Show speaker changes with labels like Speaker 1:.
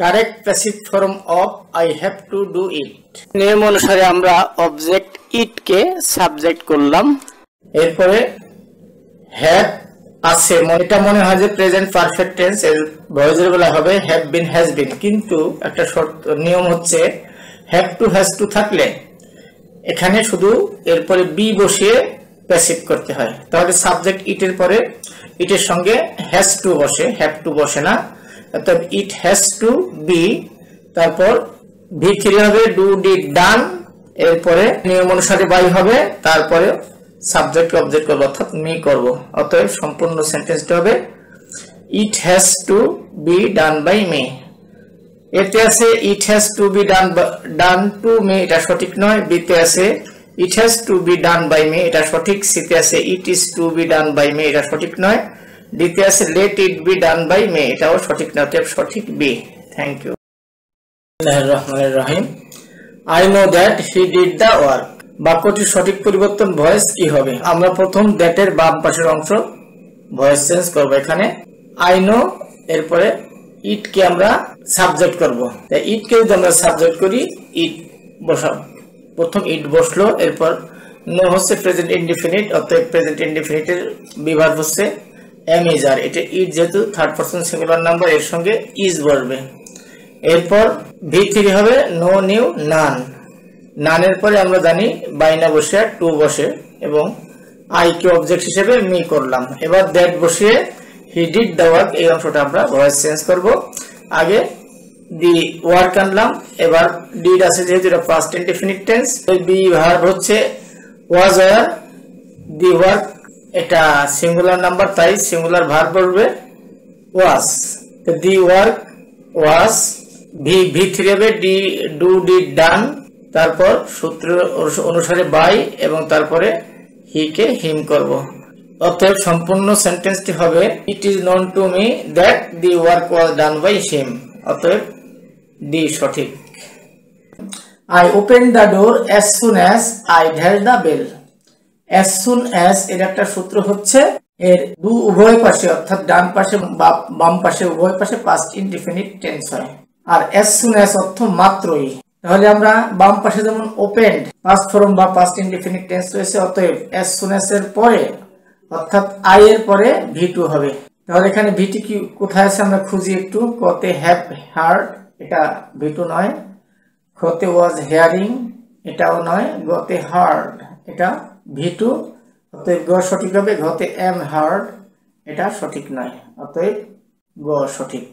Speaker 1: Correct passive form of I have to do it. নিয়ম অনুসারে আমরা অবজেক্ট ইট কে সাবজেক্ট করলাম। এরপরে হ্যাভ আছে, এটা মনে হয় যে প্রেজেন্ট পারফেক্ট টেন্স, এর ভয়েসের বেলা হবে হ্যাভ বিন হ্যাজ বিন, কিন্তু একটা শর্ত নিয়ম হচ্ছে হ্যাভ টু হ্যাজ টু থাকলে এখানে শুধু এরপরে বি বসিয়ে প্যাসিভ করতে হয়। তাহলে সাবজেক্ট ইটের পরে ইটের সঙ্গে হ্যাজ টু বসে, হ্যাভ টু বসে না। অর্থাৎ ইট হ্যাজ টু বি, তারপর V3 হবে ডু ডিড ডান, এরপরে নিয়ম অনুসারে বাই হবে, তারপরে সাবজেক্ট অবজেক্ট করব অর্থাৎ মি করব। অতএব সম্পূর্ণ সেন্টেন্সটা হবে it has to be done by me. এতে আছে it has to be done to me, এটা সঠিক নয়। বিতে আছে it has to be done by me, এটা সঠিক। সিতে আছে it is to be done by me, এটা সঠিক নয়। ডিতে আছে let it be done by me, এটাও সঠিক নয়। অতএব সঠিক বি। Thank you. বিসমিল্লাহির রহমানির রহিম। I know that he did the work. বাক্যটির সঠিক পরিবর্তন ভয়েস কি হবে? আমরা প্রথম দ্যাট এর বাম পাশের অংশ ভয়েস চেঞ্জ করব। এখানে আই নো, এরপরে ইট কে আমরা সাবজেক্ট করব। ইট কে যদি আমরা সাবজেক্ট করি, ইট বসাব, প্রথম ইট বসলো। এরপর নো হচ্ছে প্রেজেন্ট ইনডিফিনিট, অতএব প্রেজেন্ট ইনডিফিনিটের বিভার্ব হচ্ছে এম ইজ আর। এটা ইট যেহেতু থার্ড পারসন সিঙ্গুলার নাম্বার, এর সঙ্গে ইজ বসবে। এরপর V3 হবে নো নিউ নান। নানের পরে আমরা জানি বাইনা বসে টু বসে, এবং আই কে অবজেক্ট হিসেবে মি করলাম। এবার দ্যাট বসিয়ে হি ডিড দ্য ওয়ার্ক, এই অংশটা আমরা ভয়েস চেঞ্জ করব। আগে দি ওয়ার্ক আনলাম, এবার ডিড আছে যেহেতু এটা past indefinite tense, be verb হচ্ছে ওয়াজ ওয়ার। দি ওয়ার্ক এটা সিঙ্গুলার নাম্বার, তাই সিঙ্গুলার ভার্ব বলবে ওয়াজ। দি ওয়ার্ক ওয়াজ। V3 হবে ডি ডু ডিড ডান, তারপর সূত্র অনুসারে বাই, এবং তারপরে হি কে হিম করব। অতএব সম্পূর্ণ সেন্টেন্সটি হবে it is known to me that the work was done by him. অতএব ডি সঠিক। I open the door as soon as I hear the bell. As soon as এর একটা সূত্র হচ্ছে এর উভয় পাশে, অর্থাৎ ডান পাশে বা বাম পাশে, উভয় পাশে পাস্ট ইনডিফিনিট টেন্স হয়। আর অ্যাজ সুন অ্যাজ অর্থ মাত্রই। তাহলে আমরা বাম পাশে যেমন ওপেন্ড পাস্ট ফর্ম বা পাস্ট ইনডিফিনিট টেন্স রয়েছে, অতএব অ্যাজ সুন অ্যাজ এর পরে অর্থাৎ আই এর পরে V2 হবে। তাহলে এখানে V2 কি কোথায় আছে আমরা খুঁজি একটু। কতে হ্যাভ হার্ড, এটা V2 নয়। খতে ওয়াজ হেয়ারিং, এটাও নয়। গতে হার্ড, এটা V2। অতএব গ সঠিক হবে। ঘতে এম হার্ড, এটা সঠিক নয়। অতএব গ সঠিক।